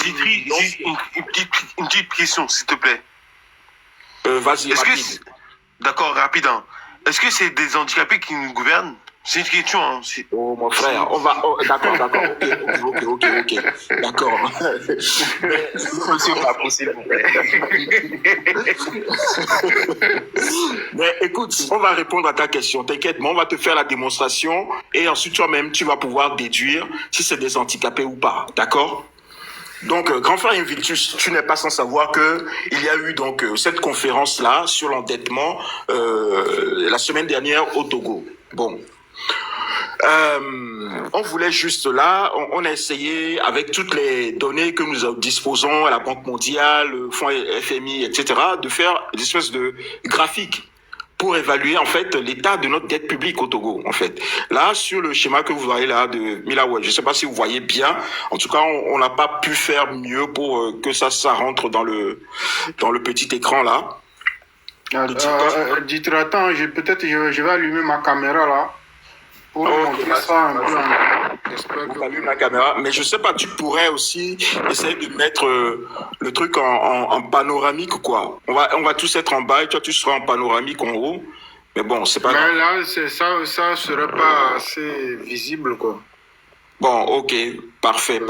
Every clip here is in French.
Dimitri, une petite question, s'il te plaît. Vas-y, rapide. D'accord, rapide. Hein. Est-ce que c'est des handicapés qui nous gouvernent? C'est une question. Hein. Oh, mon frère, on va... Oh, d'accord, ok. D'accord. Mais écoute, on va répondre à ta question. T'inquiète, mais on va te faire la démonstration et ensuite toi-même, tu vas pouvoir déduire si c'est des handicapés ou pas. D'accord? Donc, grand frère Invictus, tu n'es pas sans savoir que il y a eu donc cette conférence-là sur l'endettement la semaine dernière au Togo. Bon. On voulait juste là, on a essayé avec toutes les données que nous disposons à la Banque mondiale, le fonds FMI, etc., de faire une espèce de graphique pour évaluer en fait l'état de notre dette publique au Togo. En fait, là sur le schéma que vous voyez là de Milaway, je ne sais pas si vous voyez bien. En tout cas, on n'a pas pu faire mieux pour que ça rentre dans le petit écran là. Dites, attends, je vais allumer ma caméra là. Pour montrer ça un peu. Allume la caméra, mais je sais pas, tu pourrais aussi essayer de mettre le truc en panoramique quoi. On va tous être en bas et toi tu seras en panoramique en haut. Mais bon, c'est pas grave. Mais là, ça serait pas assez visible quoi. Bon, ok, parfait.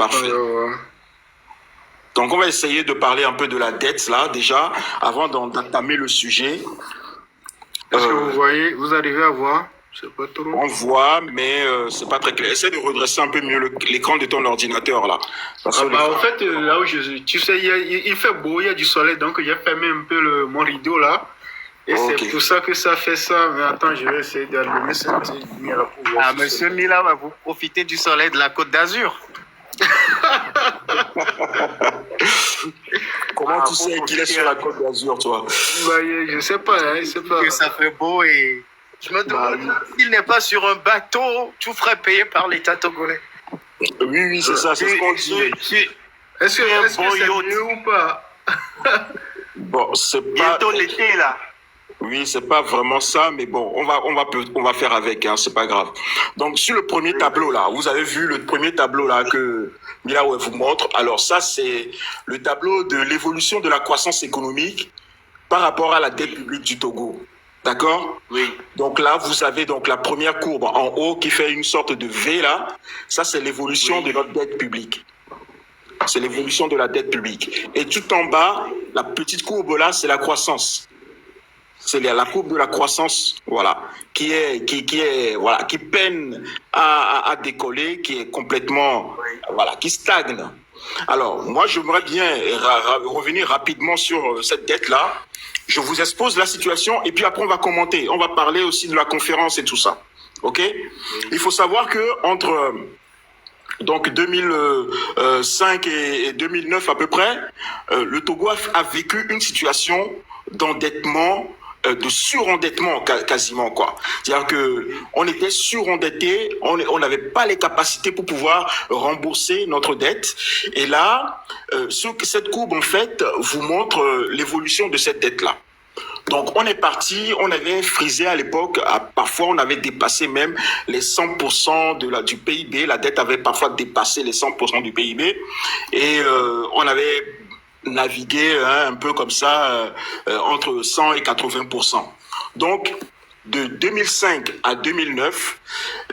Donc on va essayer de parler un peu de la dette là déjà avant d'entamer le sujet. Est-ce que vous voyez, vous arrivez à voir? Pas trop. On voit, mais c'est pas très clair. Essaie de redresser un peu mieux l'écran de ton ordinateur là. En fait, là où tu sais, il fait beau, il y a du soleil, donc j'ai fermé un peu mon rideau là. Et c'est pour ça que ça fait ça. Mais attends, je vais essayer d'allumer cette petite lumière pour voir. Monsieur Mila va vous profiter du soleil de la Côte d'Azur. Comment tu sais qu'il est sur la Côte d'Azur, toi? Je sais pas, Que ça fait beau et je me demande s'il n'est pas sur un bateau, tout frais payé par l'État togolais. Oui, c'est ça, c'est ce qu'on dit. Est-ce que c'est mieux ou pas? Bon, c'est pas... Bientôt l'été, là. Oui, c'est pas vraiment ça, mais bon, on va faire avec, hein, c'est pas grave. Donc, sur le premier tableau, là, vous avez vu le premier tableau, là, que Milaway vous montre. Alors, ça, c'est le tableau de l'évolution de la croissance économique par rapport à la dette publique du Togo. D'accord? Oui. Donc là, vous avez donc la première courbe en haut qui fait une sorte de V là. Ça, c'est l'évolution de notre dette publique. C'est l'évolution de la dette publique. Et tout en bas, la petite courbe là, c'est la croissance. C'est la courbe de la croissance, voilà, qui peine à décoller, qui est complètement, voilà, qui stagne. Alors, moi, j'aimerais bien revenir rapidement sur cette dette-là. Je vous expose la situation et puis après, on va commenter. On va parler aussi de la conférence et tout ça. OK? Il faut savoir que entre donc 2005 et 2009 à peu près, le Togo a vécu une situation d'endettement, de surendettement quasiment quoi. C'est-à-dire que on était surendetté, on n'avait pas les capacités pour pouvoir rembourser notre dette. Et là, cette courbe en fait vous montre l'évolution de cette dette-là. Donc on est parti, on avait frisé à l'époque, parfois on avait dépassé même les 100% du PIB, la dette avait parfois dépassé les 100% du PIB et on avait navigué un peu comme ça entre 100 et 80%. Donc de 2005 à 2009,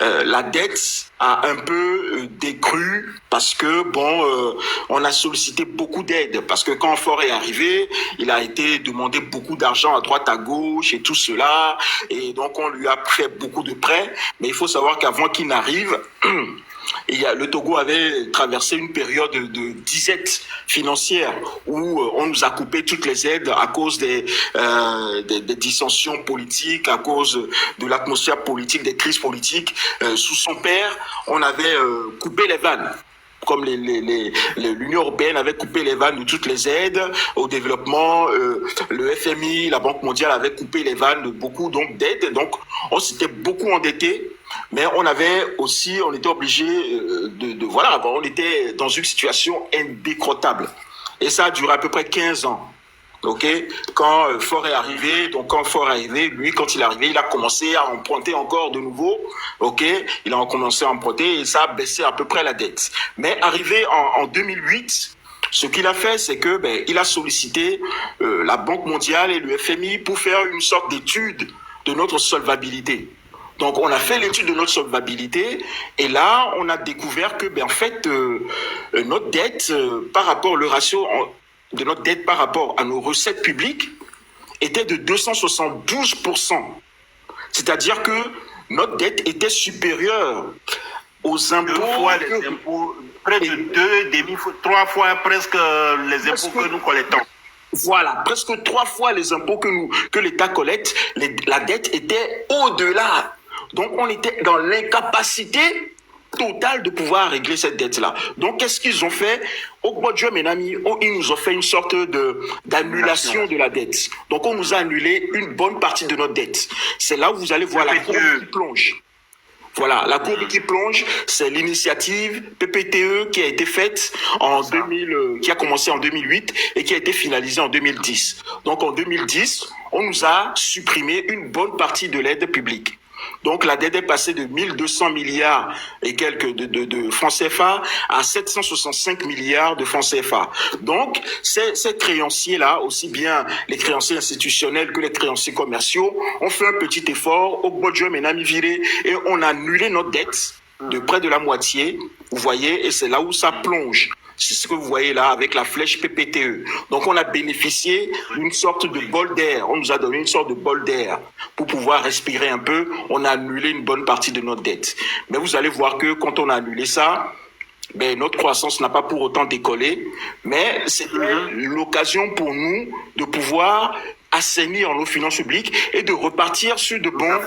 la dette a un peu décru parce que on a sollicité beaucoup d'aide parce que quand Faure est arrivé, il a été demandé beaucoup d'argent à droite à gauche et tout cela et donc on lui a fait beaucoup de prêts, mais il faut savoir qu'avant qu'il n'arrive le Togo avait traversé une période de disette financière où on nous a coupé toutes les aides à cause des dissensions politiques, à cause de l'atmosphère politique, des crises politiques. Sous son père, on avait coupé les vannes. Comme l'Union européenne avait coupé les vannes de toutes les aides au développement, le FMI, la Banque mondiale avait coupé les vannes de beaucoup d'aides. Donc, on s'était beaucoup endetté, mais on était obligé on était dans une situation indécrottable. Et ça a duré à peu près 15 ans. Ok, quand Faure est arrivé, lui, quand il est arrivé, il a commencé à emprunter encore de nouveau. Ok, il a commencé à emprunter et ça a baissé à peu près la dette. Mais arrivé en 2008, Ce qu'il a fait, c'est que il a sollicité la Banque mondiale et le FMI pour faire une sorte d'étude de notre solvabilité. Donc, on a fait l'étude de notre solvabilité et là, on a découvert que, en fait, notre dette par rapport, le ratio de notre dette par rapport à nos recettes publiques était de 272%. C'est-à-dire que notre dette était supérieure aux impôts. 2 fois les impôts, près de 3 fois presque les impôts que nous collectons. Voilà, presque 3 fois les impôts que l'État collecte. La dette était au-delà. Donc, on était dans l'incapacité totale de pouvoir régler cette dette-là. Donc, qu'est-ce qu'ils ont fait? Au Bodjo Menami, ils nous ont fait une sorte d'annulation de la dette. Donc, on nous a annulé une bonne partie de notre dette. C'est là où vous allez voir la courbe qui plonge. Voilà, la courbe qui plonge, c'est l'initiative PPTE qui a été faite qui a commencé en 2008 et qui a été finalisée en 2010. Donc, en 2010, on nous a supprimé une bonne partie de l'aide publique. Donc, la dette est passée de 1200 milliards et quelques de francs CFA à 765 milliards de francs CFA. Donc, ces créanciers-là, aussi bien les créanciers institutionnels que les créanciers commerciaux, ont fait un petit effort au Bodjo Menami Viré et on a annulé notre dette de près de la moitié. Vous voyez, et c'est là où ça plonge. C'est ce que vous voyez là avec la flèche PPTE. Donc, on a bénéficié d'une sorte de bol d'air. On nous a donné une sorte de bol d'air pour pouvoir respirer un peu. On a annulé une bonne partie de notre dette. Mais vous allez voir que quand on a annulé ça, notre croissance n'a pas pour autant décollé. Mais c'était l'occasion pour nous de pouvoir assainir nos finances publiques et de repartir sur de bons,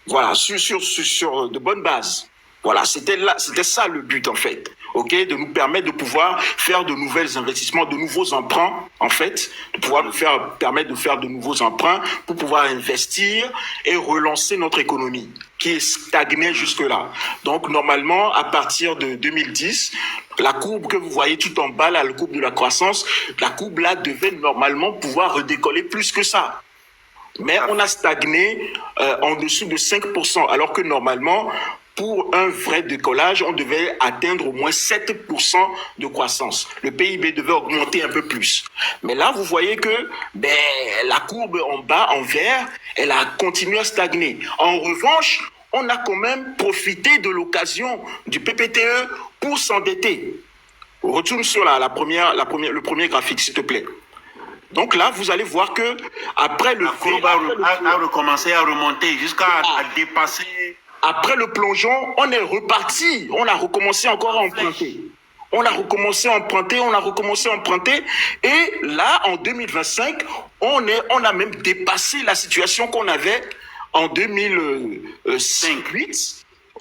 voilà, sur de bonnes bases. Voilà, c'était ça le but en fait. Ok, de nous permettre de pouvoir faire de nouveaux investissements, de nouveaux emprunts, en fait, de pouvoir permettre de faire de nouveaux emprunts pour pouvoir investir et relancer notre économie qui est stagnée jusque-là. Donc, normalement, à partir de 2010, la courbe que vous voyez tout en bas, là, la courbe de la croissance, la courbe là devait normalement pouvoir redécoller plus que ça. Mais on a stagné en dessous de 5%, alors que normalement, pour un vrai décollage, on devait atteindre au moins 7% de croissance. Le PIB devait augmenter un peu plus. Mais là, vous voyez que la courbe en bas, en vert, elle a continué à stagner. En revanche, on a quand même profité de l'occasion du PPTE pour s'endetter. Retourne sur le premier graphique, s'il te plaît. Donc là, vous allez voir que après le... La courbe a recommencé à remonter jusqu'à dépasser... Après le plongeon, on est reparti. On a recommencé encore à emprunter. On a recommencé à emprunter. Et là, en 2025, on a même dépassé la situation qu'on avait en 2005,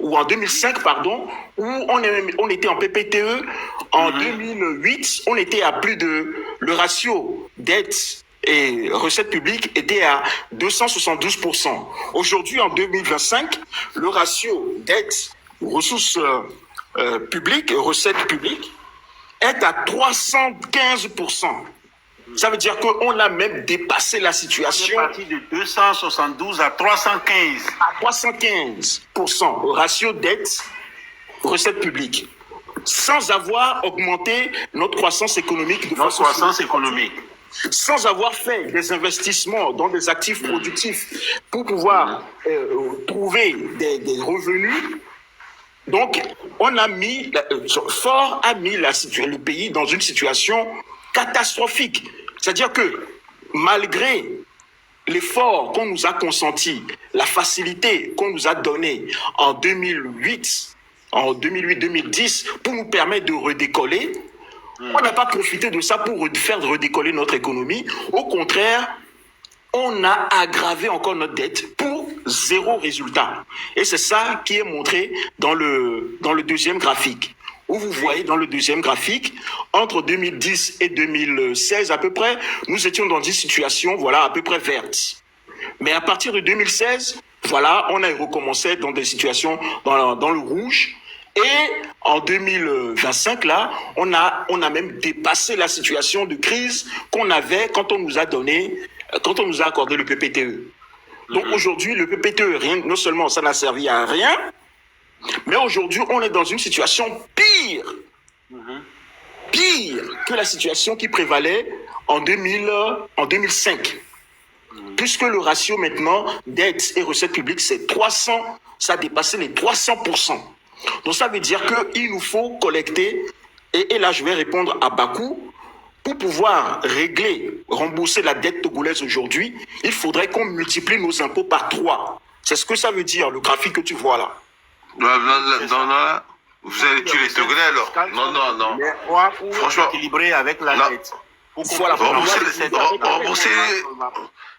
ou en 2005, pardon, où on était en PPTE. En 2008, on était à plus de... Le ratio dette et recettes publiques était à 272%. Aujourd'hui, en 2025, le ratio dette, ressources publiques et recettes publiques est à 315%. Ça veut dire qu'on a même dépassé la situation. On est parti de 272 à 315. À 315%, le ratio dette, recettes publiques, sans avoir augmenté notre croissance économique. Sans avoir fait des investissements dans des actifs productifs pour pouvoir trouver des revenus. Donc, on a mis, Fort a mis le pays dans une situation catastrophique. C'est-à-dire que malgré l'effort qu'on nous a consenti, la facilité qu'on nous a donnée en 2008-2010 pour nous permettre de redécoller, on n'a pas profité de ça pour faire redécoller notre économie. Au contraire, on a aggravé encore notre dette pour zéro résultat. Et c'est ça qui est montré dans le deuxième graphique. Où vous voyez dans le deuxième graphique, entre 2010 et 2016 à peu près, nous étions dans une situation, voilà, à peu près verte. Mais à partir de 2016, voilà, on a recommencé dans des situations dans le rouge. Et en 2025, là, on a même dépassé la situation de crise qu'on avait quand on nous a accordé le PPTE. Donc aujourd'hui, le PPTE, non seulement ça n'a servi à rien, mais aujourd'hui, on est dans une situation pire. pire que la situation qui prévalait en 2005. Puisque le ratio maintenant dette et recettes publiques, c'est 300, ça a dépassé les 300%. Donc ça veut dire qu'il nous faut collecter, et là je vais répondre à Bakou, pour pouvoir régler, rembourser la dette togolaise aujourd'hui, il faudrait qu'on multiplie nos impôts par 3. C'est ce que ça veut dire, le graphique que tu vois là. Non, vous allez tuer les Togolais alors. Non. Franchement, équilibré avec la dette. Voilà, rembourser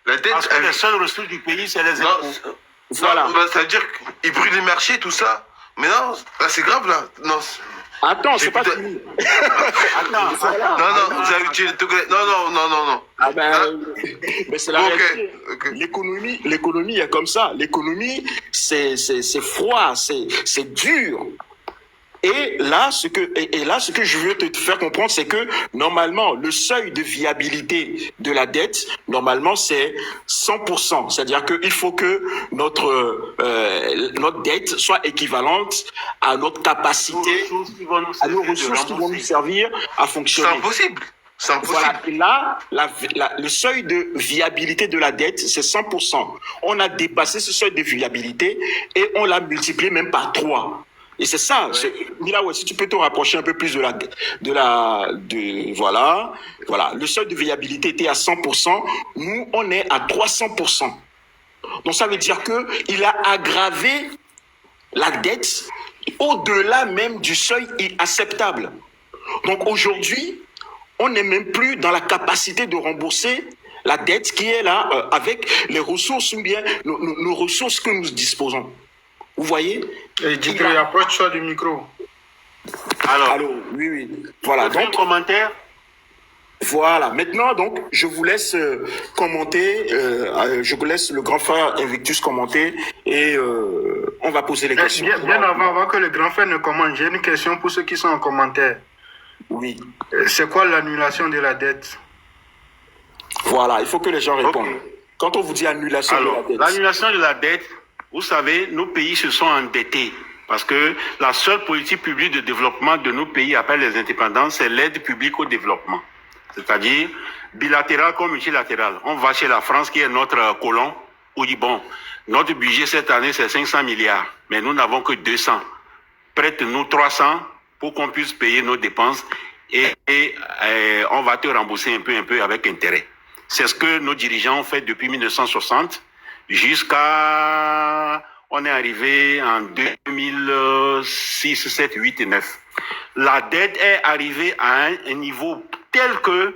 la dette. Parce que les seules ressources du pays, c'est les impôts. Voilà. Ça veut dire qu'ils brûlent les marchés, tout ça. Mais non, là, c'est grave, là. Non. Attends, c'est pas fini. Non, vous avez tué les Togolais. Non. Ah ben, mais c'est la réalité. Ok. L'économie, il y a comme ça. L'économie, c'est froid, c'est dur. Et là, ce que je veux te faire comprendre, c'est que normalement, le seuil de viabilité de la dette, normalement, c'est 100%. C'est-à-dire qu'il faut que notre dette soit équivalente à notre capacité, à nos ressources qui vont nous servir à fonctionner. C'est impossible. Voilà. Et là, le seuil de viabilité de la dette, c'est 100%. On a dépassé ce seuil de viabilité et on l'a multiplié même par 3. Et c'est ça. Ouais. Mila, si tu peux te rapprocher un peu plus voilà. Le seuil de viabilité était à 100%. Nous, on est à 300%. Donc, ça veut dire qu'il a aggravé la dette au-delà même du seuil acceptable. Donc, aujourd'hui, on n'est même plus dans la capacité de rembourser la dette qui est là avec les ressources ou bien nos ressources que nous disposons. Vous voyez? Approche-toi du micro. Alors, oui. Voilà. Donc, un commentaire. Voilà. Maintenant, donc, je vous laisse commenter. Je vous laisse le grand frère Invictus commenter et on va poser les questions. Bien avant que le grand frère ne commente, j'ai une question pour ceux qui sont en commentaire. Oui. C'est quoi l'annulation de la dette? Voilà. Il faut que les gens répondent. Okay. Quand on vous dit annulation de la dette. L'annulation de la dette. Vous savez, nos pays se sont endettés parce que la seule politique publique de développement de nos pays après les indépendances, c'est l'aide publique au développement. C'est-à-dire bilatérale comme multilatérale. On va chez la France qui est notre colon, on dit bon, notre budget cette année c'est 500 milliards, mais nous n'avons que 200. Prête-nous 300 pour qu'on puisse payer nos dépenses et on va te rembourser un peu avec intérêt. C'est ce que nos dirigeants ont fait depuis 1960. Jusqu'à, on est arrivé en 2006, 7, 8 et 9. La dette est arrivée à un niveau tel que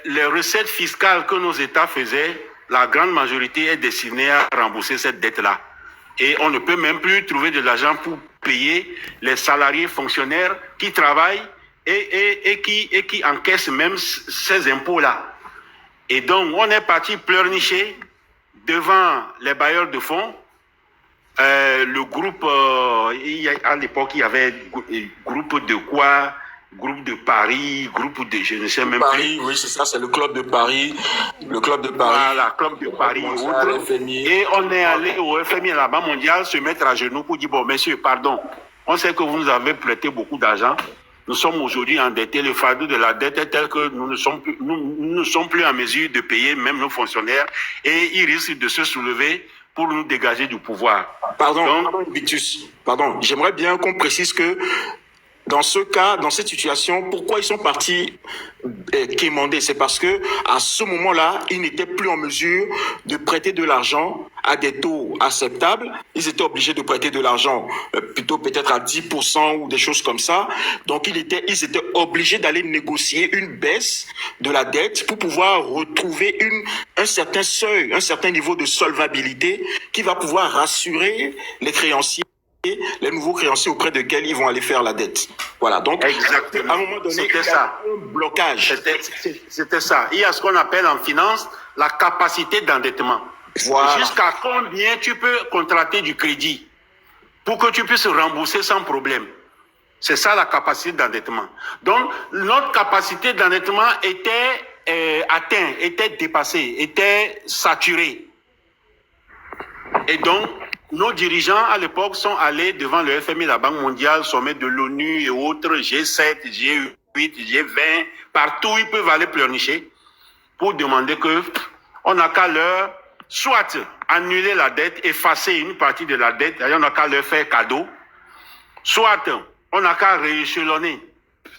les recettes fiscales que nos États faisaient, la grande majorité est destinée à rembourser cette dette-là. Et on ne peut même plus trouver de l'argent pour payer les salariés fonctionnaires qui travaillent et qui encaissent même ces impôts-là. Et donc, on est parti pleurnicher devant les bailleurs de fonds. Le groupe, à l'époque, il y avait groupe de quoi? Groupe de Paris, groupe de, je ne sais même Paris, plus. Oui, c'est ça, c'est le club de Paris. Le club de Paris. Voilà, club de Paris et autres. Et on est allé au FMI, à la Banque mondiale, se mettre à genoux pour dire, bon, messieurs, pardon, on sait que vous nous avez prêté beaucoup d'argent. Nous sommes aujourd'hui endettés. Le fardeau de la dette est tel que nous ne sommes plus en mesure de payer même nos fonctionnaires et ils risquent de se soulever pour nous dégager du pouvoir. Pardon, Vitus. Pardon, j'aimerais bien qu'on précise que dans ce cas, dans cette situation, pourquoi ils sont partis quémander? C'est parce que à ce moment-là, ils n'étaient plus en mesure de prêter de l'argent à des taux acceptables. Ils étaient obligés de prêter de l'argent plutôt peut-être à 10% ou des choses comme ça. Donc ils étaient obligés d'aller négocier une baisse de la dette pour pouvoir retrouver un certain seuil, un certain niveau de solvabilité qui va pouvoir rassurer les créanciers, les nouveaux créanciers auprès desquels ils vont aller faire la dette. Voilà, donc exactement. À un moment donné, il y a un blocage. C'était ça. Il y a ce qu'on appelle en finance la capacité d'endettement. Voilà. Jusqu'à combien tu peux contracter du crédit pour que tu puisses rembourser sans problème. C'est ça la capacité d'endettement. Donc, notre capacité d'endettement était atteinte, était dépassée, était saturée. Et donc, nos dirigeants à l'époque sont allés devant le FMI, la Banque mondiale, sommet de l'ONU et autres, G7, G8, G20, partout, ils peuvent aller pleurnicher pour demander que on n'a qu'à leur soit annuler la dette, effacer une partie de la dette, on n'a qu'à leur faire cadeau, soit on n'a qu'à rééchelonner,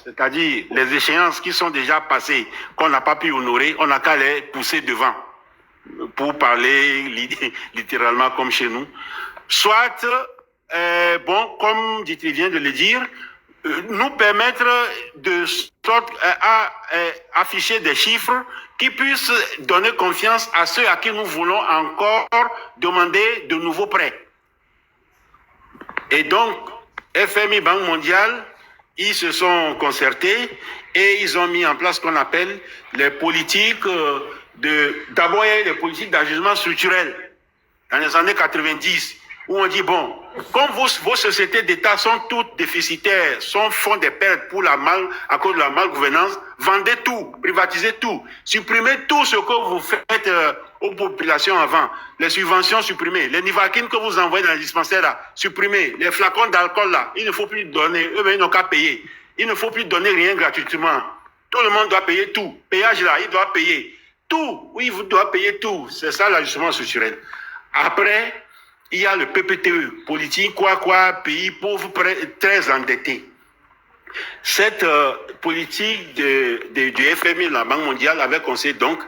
c'est-à-dire les échéances qui sont déjà passées, qu'on n'a pas pu honorer, on n'a qu'à les pousser devant, pour parler littéralement comme chez nous. Soit, bon, comme Didier vient de le dire, nous permettre de sorte à afficher des chiffres qui puissent donner confiance à ceux à qui nous voulons encore demander de nouveaux prêts. Et donc, FMI, Banque mondiale, ils se sont concertés et ils ont mis en place ce qu'on appelle les politiques d'abord il y a les politiques d'ajustement structurel dans les années 90 où on dit bon, comme vos sociétés d'État sont toutes déficitaires, font des pertes à cause de la malgouvernance, vendez tout, privatisez tout, supprimez tout ce que vous faites aux populations avant, les subventions supprimées, les nivaquines que vous envoyez dans les dispensaires là, supprimez, les flacons d'alcool là, il ne faut plus donner, eux ils n'ont qu'à payer, il ne faut plus donner rien gratuitement, tout le monde doit payer tout, péage là, il doit payer tout, oui, vous doit payer tout, c'est ça l'ajustement structurel. Après, il y a le PPTE, politique, pays pauvre, très endetté. Cette politique du FMI, la Banque mondiale, avait conseillé donc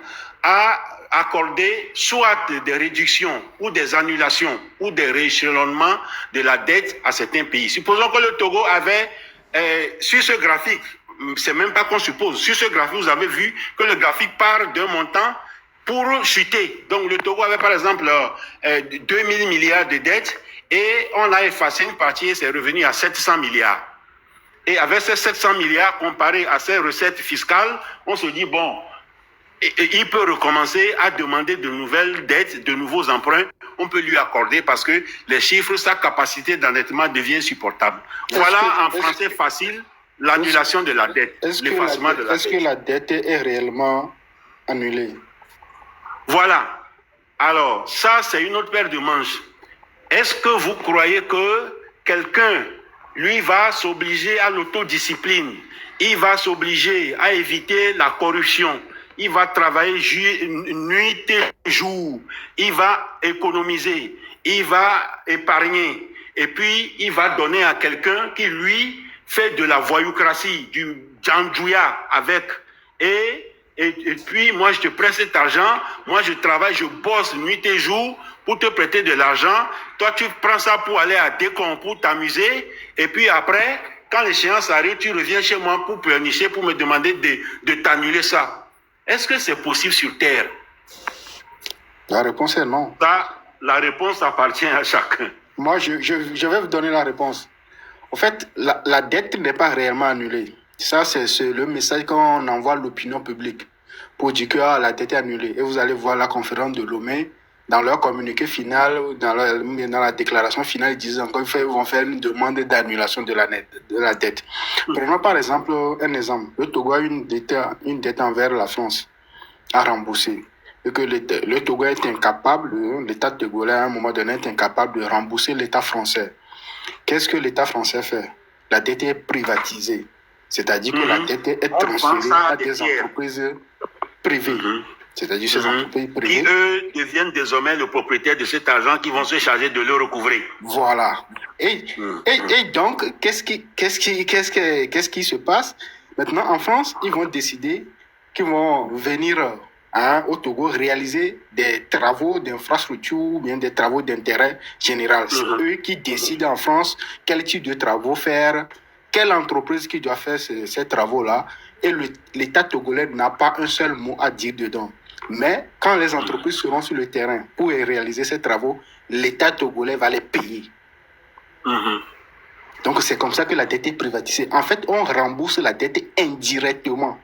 à accorder soit des réductions ou des annulations ou des rééchelonnements de la dette à certains pays. Supposons que le Togo avait, sur ce graphique, c'est même pas qu'on suppose, sur ce graphique, vous avez vu que le graphique part d'un montant pour chuter. Donc, le Togo avait, par exemple, 2000 milliards de dettes et on a effacé une partie et c'est revenu à 700 milliards. Et avec ces 700 milliards, comparé à ces recettes fiscales, on se dit, bon, il peut recommencer à demander de nouvelles dettes, de nouveaux emprunts. On peut lui accorder parce que les chiffres, sa capacité d'endettement devient supportable. Voilà, en français facile, l'annulation de la dette, l'effacement de la dette. Est-ce que la dette est réellement annulée? Voilà. Alors, ça, c'est une autre paire de manches. Est-ce que vous croyez que quelqu'un, lui, va s'obliger à l'autodiscipline? Il va s'obliger à éviter la corruption. Il va travailler nuit et jour. Il va économiser. Il va épargner. Et puis, il va donner à quelqu'un qui, lui, fait de la voyoucratie, du djandjouya avec. Et puis, moi, je te prête cet argent. Moi, je travaille, je bosse nuit et jour pour te prêter de l'argent. Toi, tu prends ça pour aller à Décon, pour t'amuser. Et puis après, quand l'échéance arrive, tu reviens chez moi pour pleurnicher, pour me demander de t'annuler ça. Est-ce que c'est possible sur Terre? La réponse est non. Ça, la réponse appartient à chacun. Moi, je vais vous donner la réponse. En fait, la dette n'est pas réellement annulée. Ça, c'est le message qu'on envoie à l'opinion publique pour dire que la dette est annulée. Et vous allez voir la conférence de Lomé, dans leur communiqué final, dans la déclaration finale, ils disent encore qu'ils vont faire une demande d'annulation de la dette. Prenons par exemple un exemple. Le Togo a une dette envers la France à rembourser. Et que le Togo est incapable, l'État togolais à un moment donné est incapable de rembourser l'État français. Qu'est-ce que l'État français fait? La dette est privatisée. C'est-à-dire que la dette est transférée à des entreprises privées. C'est-à-dire ces entreprises privées. Qui, eux, deviennent désormais le propriétaire de cet argent qui vont se charger de le recouvrer. Voilà. Et donc, qu'est-ce qui se passe? Maintenant, en France, ils vont décider qu'ils vont venir au Togo réaliser des travaux d'infrastructure ou bien des travaux d'intérêt général. C'est eux qui décident en France quel type de travaux faire, quelle entreprise qui doit faire ces travaux-là, et l'État togolais n'a pas un seul mot à dire dedans. Mais quand les entreprises seront sur le terrain pour réaliser ces travaux, l'État togolais va les payer. Donc c'est comme ça que la dette est privatisée. En fait, on rembourse la dette indirectement.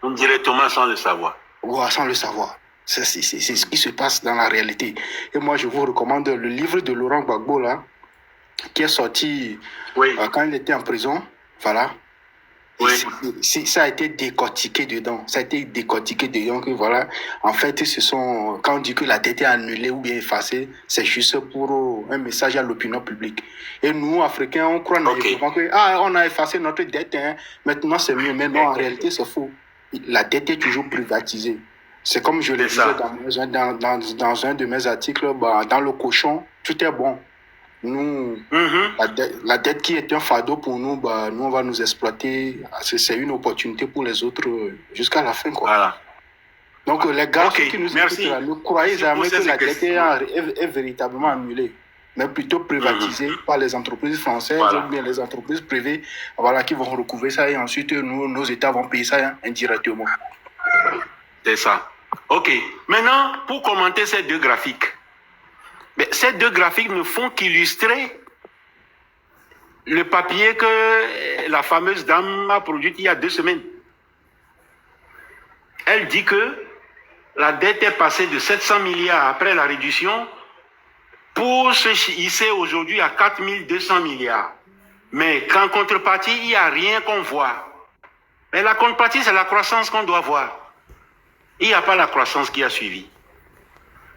Indirectement sans le savoir. Ouais, sans le savoir. C'est ce qui se passe dans la réalité. Et moi, je vous recommande le livre de Laurent Gbagbo, là, qui est sorti quand il était en prison. Voilà. Oui. Ça a été décortiqué dedans. Ça a été décortiqué dedans que voilà, en fait, quand on dit que la dette est annulée ou bien effacée, c'est juste pour un message à l'opinion publique. Et nous, Africains, on croit naïvement que on a effacé notre dette, hein, maintenant c'est mieux. Mais non, en réalité, c'est faux. La dette est toujours privatisée. C'est comme je le disais dans un de mes articles, dans le cochon, tout est bon. Nous, la dette qui est un fardeau pour nous, nous, on va nous exploiter. C'est une opportunité pour les autres jusqu'à la fin, quoi. Voilà. Donc, les gars qui nous écoutent là, ne croyez jamais que la dette est véritablement annulée, mais plutôt privatisée par les entreprises françaises ou bien les entreprises privées, qui vont recouvrir ça et ensuite, nos États vont payer ça indirectement. C'est ça. OK. Maintenant, pour commenter ces deux graphiques, ces deux graphiques ne font qu'illustrer le papier que la fameuse dame a produit il y a 2 semaines. Elle dit que la dette est passée de 700 milliards après la réduction pour se hisser aujourd'hui à 4200 milliards. Mais qu'en contrepartie, il n'y a rien qu'on voit. Mais la contrepartie, c'est la croissance qu'on doit voir. Il n'y a pas la croissance qui a suivi.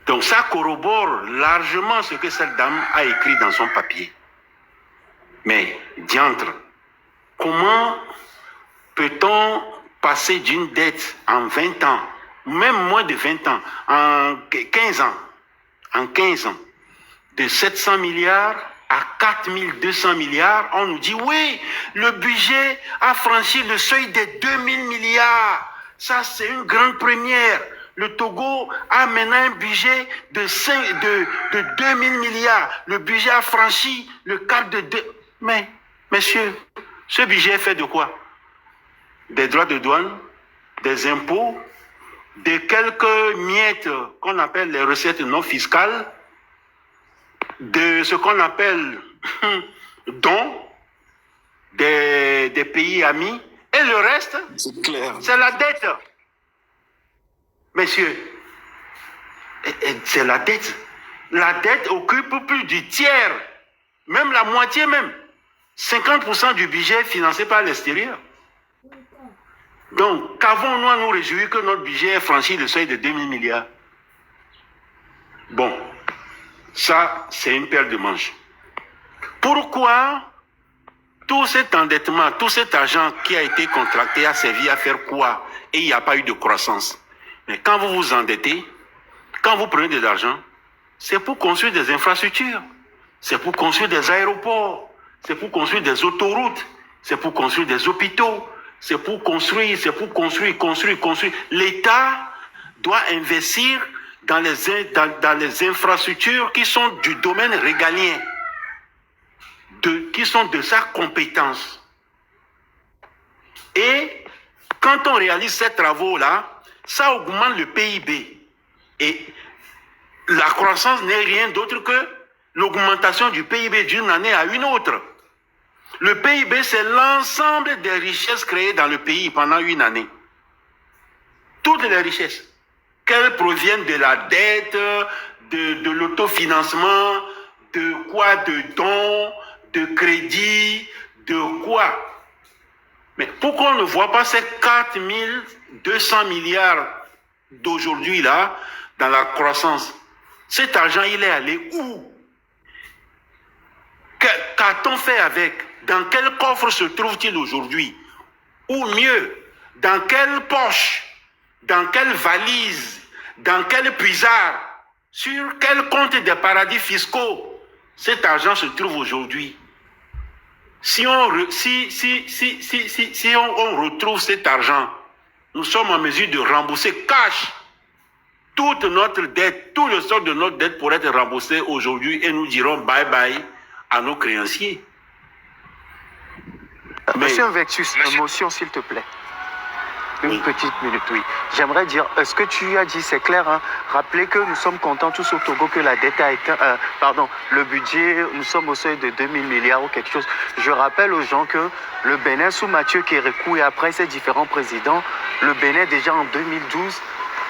Donc ça corrobore largement ce que cette dame a écrit dans son papier. Mais, diantre, comment peut-on passer d'une dette en 20 ans, même moins de 20 ans, en 15 ans, de 700 milliards à 4200 milliards, on nous dit, oui, le budget a franchi le seuil des 2000 milliards. Ça, c'est une grande première. Le Togo a maintenant un budget de 2000 milliards. Le budget a franchi le cap de 2. Mais, messieurs, ce budget est fait de quoi? Des droits de douane, des impôts, de quelques miettes qu'on appelle les recettes non fiscales, de ce qu'on appelle dons des pays amis, et le reste, c'est la dette. Messieurs, c'est la dette. La dette occupe plus du tiers, même la moitié même. 50% du budget est financé par l'extérieur. Donc, qu'avons-nous à nous réjouir que notre budget ait franchi le seuil de 2000 milliards? Bon, ça, c'est une paire de manches. Pourquoi tout cet endettement, tout cet argent qui a été contracté a servi à faire quoi? Et il n'y a pas eu de croissance. Mais quand vous vous endettez, quand vous prenez de l'argent, c'est pour construire des infrastructures, c'est pour construire des aéroports, c'est pour construire des autoroutes, c'est pour construire des hôpitaux, c'est pour construire. L'État doit investir dans les infrastructures qui sont du domaine régalien, qui sont de sa compétence. Et quand on réalise ces travaux-là, ça augmente le PIB. Et la croissance n'est rien d'autre que l'augmentation du PIB d'une année à une autre. Le PIB, c'est l'ensemble des richesses créées dans le pays pendant une année. Toutes les richesses. Qu'elles proviennent de la dette, de l'autofinancement, de dons, de crédits, de quoi? Mais pourquoi on ne voit pas ces 4200 milliards d'aujourd'hui là dans la croissance? Cet argent, il est allé où? Qu'a-t-on fait avec? Dans quel coffre se trouve-t-il aujourd'hui? Ou mieux, dans quelle poche? Dans quelle valise? Dans quel puisard? Sur quel compte des paradis fiscaux cet argent se trouve aujourd'hui? Si on retrouve cet argent, nous sommes en mesure de rembourser cash toute notre dette, tout le stock de notre dette pourrait être remboursé aujourd'hui et nous dirons bye bye à nos créanciers. Monsieur Invectus, émotion s'il te plaît. Une petite minute, oui. J'aimerais dire, ce que tu as dit, c'est clair. Hein? Rappelez que nous sommes contents tous au Togo que la dette a été... le budget, nous sommes au seuil de 2000 milliards ou quelque chose. Je rappelle aux gens que le Bénin, sous Mathieu Kérékou et après ses différents présidents, le Bénin déjà en 2012...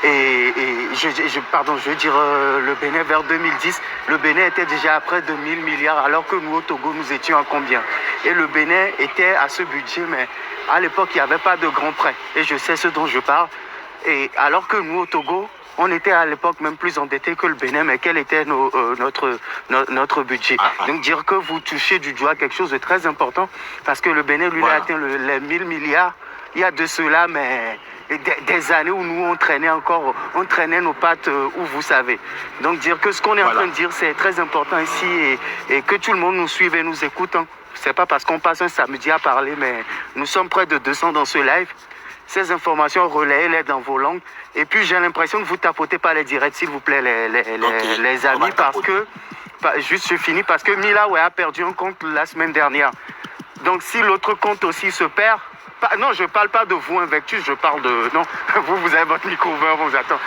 je veux dire le Bénin vers 2010, le Bénin était déjà à près de 1000 milliards alors que nous au Togo nous étions à combien? Et le Bénin était à ce budget mais À l'époque, il n'y avait pas de grands prêts. Et je sais ce dont je parle. Et alors que nous, au Togo, on était à l'époque même plus endettés que le Bénin, mais quel était notre budget? Donc dire que vous touchez du doigt quelque chose de très important, parce que le Bénin, lui, a atteint les 1000 milliards. Il y a de cela, mais des années où nous, on traînait nos pattes où vous savez. Donc dire que ce qu'on est en train de dire, c'est très important ici et que tout le monde nous suive et nous écoute. Hein. C'est pas parce qu'on passe un samedi à parler, mais nous sommes près de 200 dans ce live. Ces informations, relayez-les dans vos langues. Et puis, j'ai l'impression que vous tapotez pas les directs, s'il vous plaît, les amis, parce que, juste je finis, parce que Milawe a perdu un compte la semaine dernière. Donc, si l'autre compte aussi se perd, non, je parle pas de vous, Invectus, je parle de... Non, vous avez votre micro ouvert, on vous attend.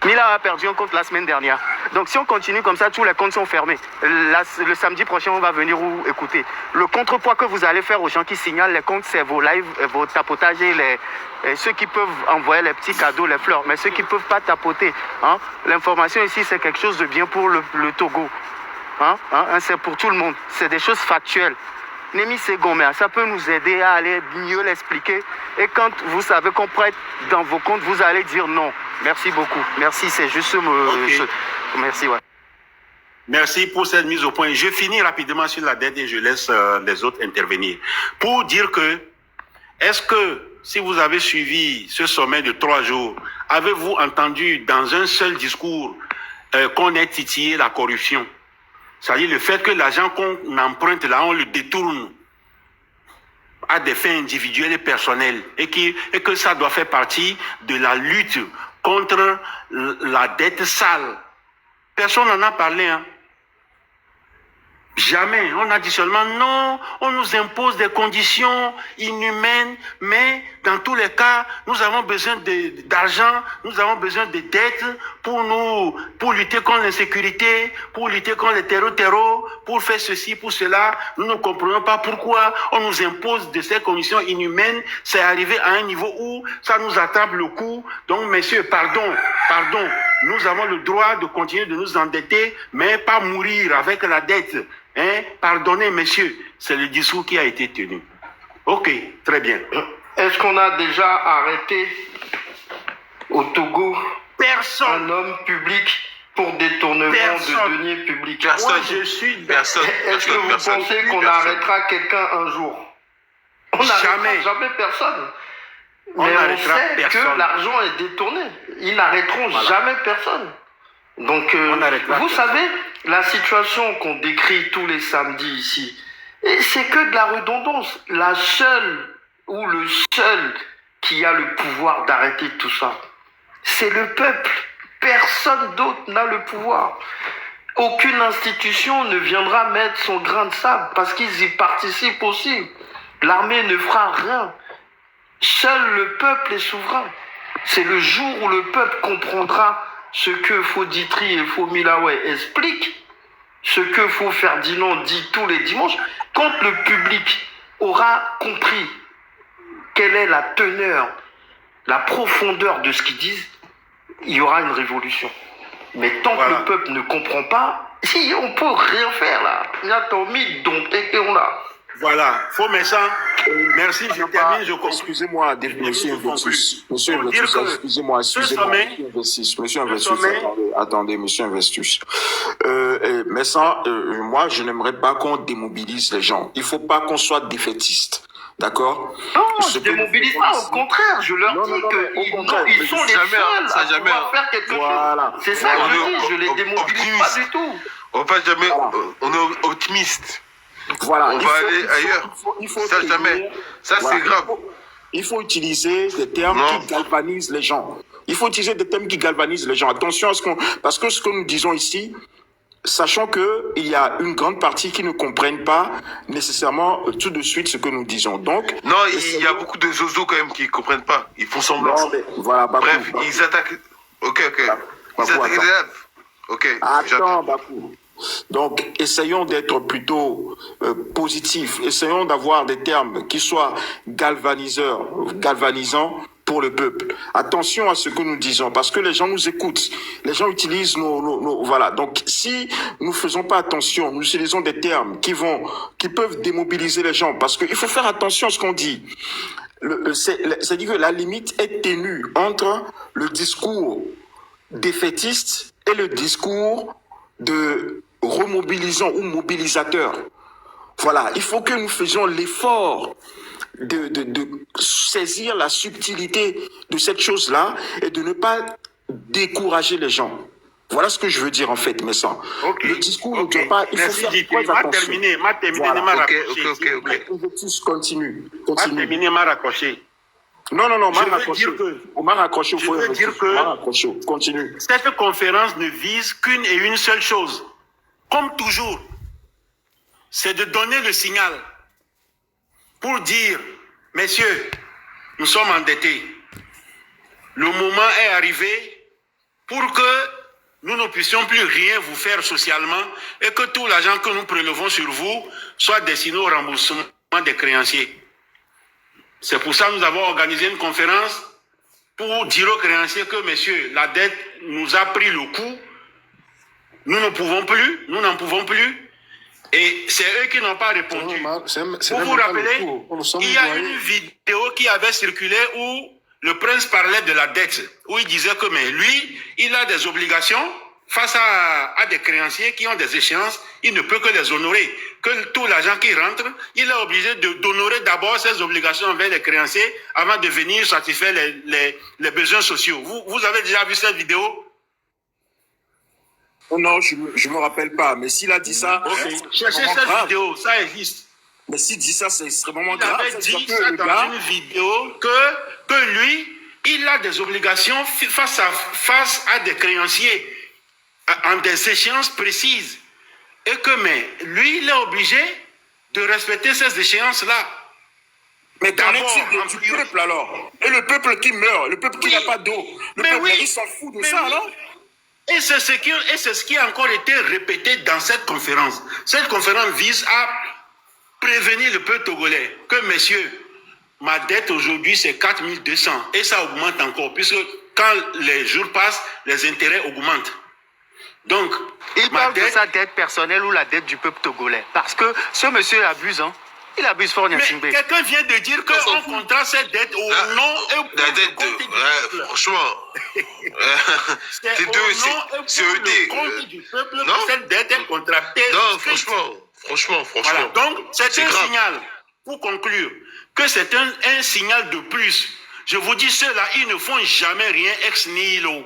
Mila a perdu un compte la semaine dernière. Donc si on continue comme ça, tous les comptes sont fermés. Le samedi prochain, on va venir vous écouter. Le contrepoids que vous allez faire aux gens qui signalent les comptes, c'est vos lives, vos tapotages et ceux qui peuvent envoyer les petits cadeaux, les fleurs. Mais ceux qui ne peuvent pas tapoter, hein, l'information ici, c'est quelque chose de bien pour le Togo. C'est pour tout le monde. C'est des choses factuelles. Némi Ségomé, ça peut nous aider à aller mieux l'expliquer. Et quand vous savez qu'on prête dans vos comptes, vous allez dire non. Merci beaucoup. Merci, c'est juste merci, ouais. Merci pour cette mise au point. Je finis rapidement sur la dette et je laisse les autres intervenir. Pour dire que, est-ce que, si vous avez suivi ce sommet de 3 jours, avez-vous entendu dans un seul discours qu'on ait titillé la corruption? C'est-à-dire le fait que l'argent qu'on emprunte là, on le détourne à des fins individuelles et personnelles et que ça doit faire partie de la lutte contre la dette sale. Personne n'en a parlé, hein. Jamais. On a dit seulement non, on nous impose des conditions inhumaines, mais dans tous les cas, nous avons besoin d'argent, nous avons besoin de dettes pour lutter contre l'insécurité, pour lutter contre les terreaux, pour faire ceci, pour cela. Nous ne comprenons pas pourquoi on nous impose de ces conditions inhumaines. C'est arrivé à un niveau où ça nous attrape le cou. Donc, messieurs, pardon, nous avons le droit de continuer de nous endetter, mais pas mourir avec la dette. Hein? Pardonnez, messieurs, c'est le discours qui a été tenu. Ok, très bien. Est-ce qu'on a déjà arrêté au Togo un homme public pour détournement de deniers publics? Personne. Moi, je suis personne. Est-ce que vous pensez qu'on arrêtera quelqu'un un jour? On n'arrêtera jamais personne. Mais on sait que l'argent est détourné. Ils n'arrêteront jamais personne. Donc, vous savez, la situation qu'on décrit tous les samedis ici, c'est que de la redondance. La seule ou le seul qui a le pouvoir d'arrêter tout ça, c'est le peuple. Personne d'autre n'a le pouvoir. Aucune institution ne viendra mettre son grain de sable parce qu'ils y participent aussi. L'armée ne fera rien. Seul le peuple est souverain. C'est le jour où le peuple comprendra ce que Faux Ditri et Faux Milawe expliquent, ce que Faux Ferdinand dit tous les dimanches, quand le public aura compris quelle est la teneur, la profondeur de ce qu'ils disent, il y aura une révolution. Mais tant que le peuple ne comprend pas, on ne peut rien faire là. Il y a ton mythe, donc, et on l'a. Voilà, faux méchant. Merci, je termine, je comprends. Excusez-moi, monsieur Investus. Monsieur Investus, excusez-moi, Monsieur Investus, attendez, monsieur Investus. Mais ça, moi, je n'aimerais pas qu'on démobilise les gens. Il ne faut pas qu'on soit défaitiste. D'accord? Non, je ne démobilise pas, au contraire, je leur dis qu'ils sont les seuls à pouvoir faire quelque chose. C'est ça que je dis, je ne les démobilise pas du tout. On va jamais, on est optimiste. Voilà. On va aller ailleurs. Il faut ça, jamais. Ça, c'est grave. Il faut utiliser des termes qui galvanisent les gens. Il faut utiliser des termes qui galvanisent les gens. Attention à parce que ce que nous disons ici, sachant qu'il y a une grande partie qui ne comprennent pas nécessairement tout de suite ce que nous disons. Donc, non, il y a beaucoup de zozos quand même qui ne comprennent pas. Ils font semblant. Non, mais, voilà, bref, ils attaquent. Ok. Ils attaquent les élèves. Ok. Attends, Bakou. Donc, essayons d'être plutôt positifs. Essayons d'avoir des termes qui soient galvanisants pour le peuple. Attention à ce que nous disons, parce que les gens nous écoutent. Les gens utilisent voilà. Donc, si nous faisons pas attention, nous utilisons des termes qui peuvent démobiliser les gens, parce qu'il faut faire attention à ce qu'on dit. C'est-à-dire que la limite est ténue entre le discours défaitiste et le discours de remobilisant ou mobilisateur. Voilà, il faut que nous faisions l'effort de saisir la subtilité de cette chose-là et de ne pas décourager les gens. Voilà ce que je veux dire en fait, mais ça. Okay. Le discours ne doit pas... Il faut faire très attention. Terminé, voilà. m'a raccroché. Continue. Terminé, m'a raccroché. Non, m'a raccroché. On m'a raccroché. Je veux dire que... Continue. Cette conférence ne vise qu'une et une seule chose. Comme toujours, c'est de donner le signal pour dire, messieurs, nous sommes endettés. Le moment est arrivé pour que nous ne puissions plus rien vous faire socialement et que tout l'argent que nous prélevons sur vous soit destiné au remboursement des créanciers. C'est pour ça que nous avons organisé une conférence pour dire aux créanciers que, messieurs, la dette nous a pris le coup. Nous n'en pouvons plus. Et c'est eux qui n'ont pas répondu. Vous vous rappelez, il y a une vidéo qui avait circulé où le prince parlait de la dette, où il disait que mais lui, il a des obligations face à des créanciers qui ont des échéances, il ne peut que les honorer. Que tout l'argent qui rentre, il est obligé d'honorer d'abord ses obligations envers les créanciers avant de venir satisfaire les besoins sociaux. Vous avez déjà vu cette vidéo? Non, je me rappelle pas. Mais s'il a dit ça, cherchez cette vidéo, ça existe. Mais s'il dit ça, c'est extrêmement grave. Il avait dit ça dans une vidéo que lui, il a des obligations face à des créanciers en des échéances précises. Et que mais lui, il est obligé de respecter ces échéances-là. Mais qu'en est-il du peuple alors? Et le peuple qui meurt, le peuple qui n'a pas d'eau, le peuple, il s'en fout de ça alors? Et c'est ce qui a encore été répété dans cette conférence. Cette conférence vise à prévenir le peuple togolais que, messieurs, ma dette aujourd'hui c'est 4200 et ça augmente encore puisque quand les jours passent, les intérêts augmentent. Donc, il parle de sa dette personnelle ou la dette du peuple togolais. Parce que ce monsieur abuse, hein. Il abuse fort. Mais quelqu'un vient de dire qu'on contrat cette dette au nom et au la dette de... franchement... c'est le compte du peuple que cette dette est contractée. Non, franchement. Voilà. Donc, c'est un signal, pour conclure, que c'est un signal de plus. Je vous dis ceux-là, ils ne font jamais rien ex nihilo.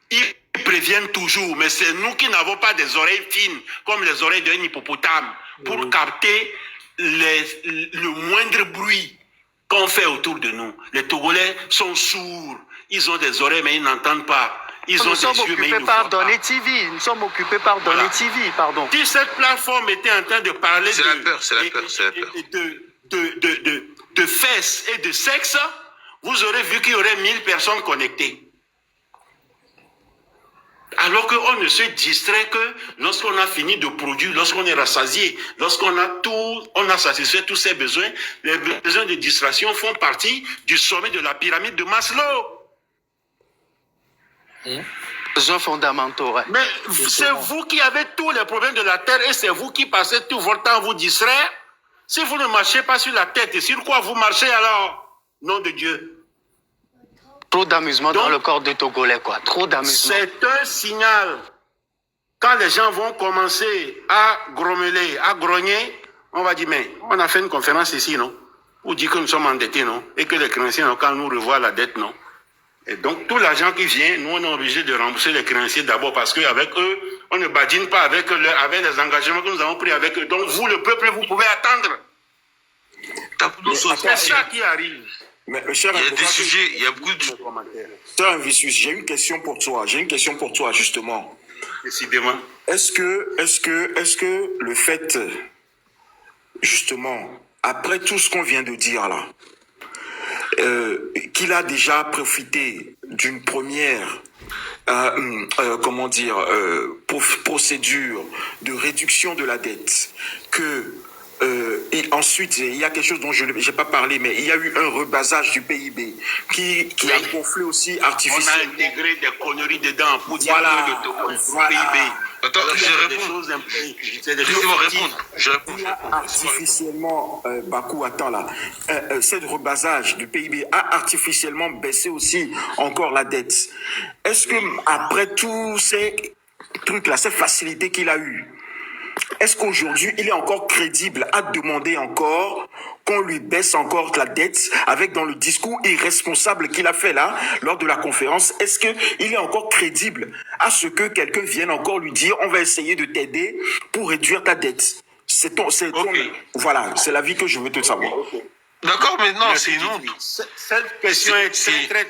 Ils préviennent toujours, mais c'est nous qui n'avons pas des oreilles fines, comme les oreilles d'un hippopotame, pour capter le moindre bruit qu'on fait autour de nous. Les Togolais sont sourds. Ils ont des oreilles, mais ils n'entendent pas. Ils ont des yeux, mais ils ne voient pas. Nous sommes occupés par Donner TV, pardon. Si cette plateforme était en train de parler de fesses et de sexe, vous aurez vu qu'il y aurait 1000 personnes connectées. Alors qu'on ne se distrait que lorsqu'on a fini de produire, lorsqu'on est rassasié, lorsqu'on a satisfait tous ses besoins, les besoins de distraction font partie du sommet de la pyramide de Maslow. Besoins fondamentaux, ouais. Mais c'est vous qui avez tous les problèmes de la terre et c'est vous qui passez tout votre temps à vous distraire. Si vous ne marchez pas sur la tête, et sur quoi vous marchez alors? Nom de Dieu. Trop d'amusement dans le corps des Togolais, quoi. Trop d'amusement. C'est un signal. Quand les gens vont commencer à grommeler, à grogner, on va dire, mais on a fait une conférence ici, non? Ou dit que nous sommes endettés, non? Et que les créanciers, quand nous revoient la dette, non? Et donc, tout l'argent qui vient, nous, on est obligé de rembourser les créanciers d'abord parce qu'avec eux, on ne badine pas avec les engagements que nous avons pris avec eux. Donc, vous, le peuple, vous pouvez attendre. C'est ça qui arrive. Mais, cher il y a des sujets, il y a beaucoup de... Cher Invictus, j'ai une question pour toi, justement. Décidément. Est-ce que le fait, justement, après tout ce qu'on vient de dire là, qu'il a déjà profité d'une première procédure de réduction de la dette, que Et ensuite, il y a quelque chose dont je n'ai pas parlé, mais il y a eu un rebasage du PIB qui a gonflé aussi On a artificiellement. intégré des conneries dedans pour dire Voilà. que le Togo est Voilà. PIB. Attends, Alors, je c'est des réponds. choses c'est des choses Laissez-moi fictives. répondre. Je réponds. Il y a artificiellement, Bakou, attends là, ce rebasage du PIB a artificiellement baissé aussi encore la dette. Est-ce que après tous ces trucs-là, ces facilités qu'il a eues, est-ce qu'aujourd'hui il est encore crédible à demander encore qu'on lui baisse encore la dette avec dans le discours irresponsable qu'il a fait là lors de la conférence? Est-ce qu'il est encore crédible à ce que quelqu'un vienne encore lui dire on va essayer de t'aider pour réduire ta dette? Voilà, c'est l'avis que je veux te savoir. D'accord, mais non, Merci, c'est une honte. Didi. Cette question est très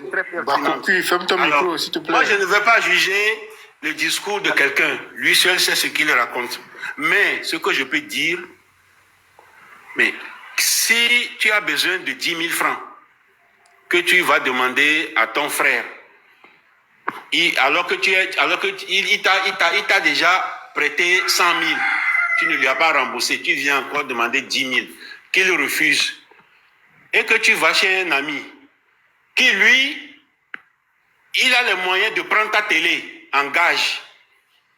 pertinente. Bakou, ferme ton micro, Alors, s'il te plaît. moi, je ne veux pas juger le discours de quelqu'un. Lui seul sait ce qu'il raconte. Mais ce que je peux dire, mais si tu as besoin de 10 000 francs, que tu vas demander à ton frère, alors qu'il t'a déjà prêté 100 000, tu ne lui as pas remboursé, tu viens encore demander 10 000, qu'il refuse, et que tu vas chez un ami, qui lui, il a les moyens de prendre ta télé en gage,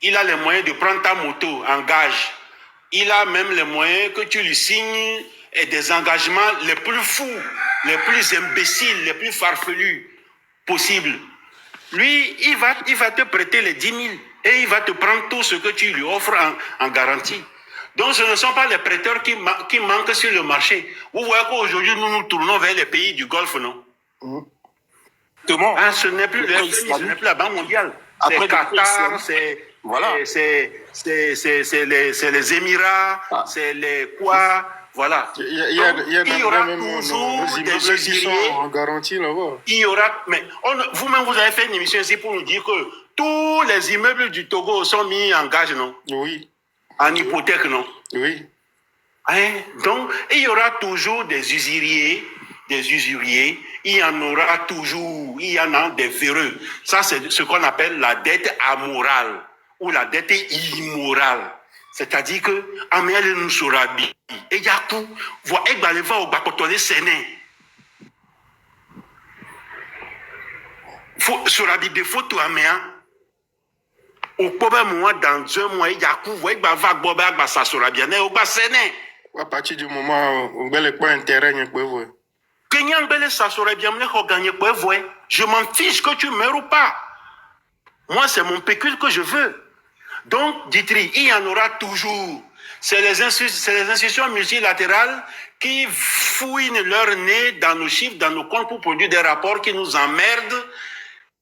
il a les moyens de prendre ta moto en gage, il a même les moyens que tu lui signes et des engagements les plus fous, les plus imbéciles, les plus farfelus possibles. Lui, il va te prêter les 10 000 et il va te prendre tout ce que tu lui offres en garantie. Donc, ce ne sont pas les prêteurs qui manquent sur le marché. Vous voyez qu'aujourd'hui, nous nous tournons vers les pays du Golfe, non? Comment? Ah, ce n'est plus le FMI, ce n'est plus la Banque mondiale. C'est Après, Qatar, c'est voilà. les Émirats, c'est les quoi, voilà. Il y aura même toujours toujours des des immeubles qui sont usuriers. en garantie là-bas. Il y aura, mais vous-même, vous avez fait une émission ici pour nous dire que tous les immeubles du Togo sont mis en gage, non? Oui, En hypothèque, non? oui. Hein? Donc, il y aura toujours des usuriers, il y en aura toujours, il y en a des véreux. Ça, c'est ce qu'on appelle la dette amorale ou la dette immorale. C'est-à-dire que, Amélie nous sera bien. Et Yakou, voit Egbaleva au Bakotole Séné. Sera des photos Améa. Au problème, moi, dans 2 mois, Yakou, voit Egbaleva Boba, ça sera bien. Au Basséné. À partir du moment où il n'y a pas intérêt, il n'y a pas de je m'en fiche que tu meurs ou pas. Moi, c'est mon pécule que je veux. Donc, Ditri, il y en aura toujours. C'est les institutions multilatérales qui fouinent leur nez dans nos chiffres, dans nos comptes pour produire des rapports qui nous emmerdent.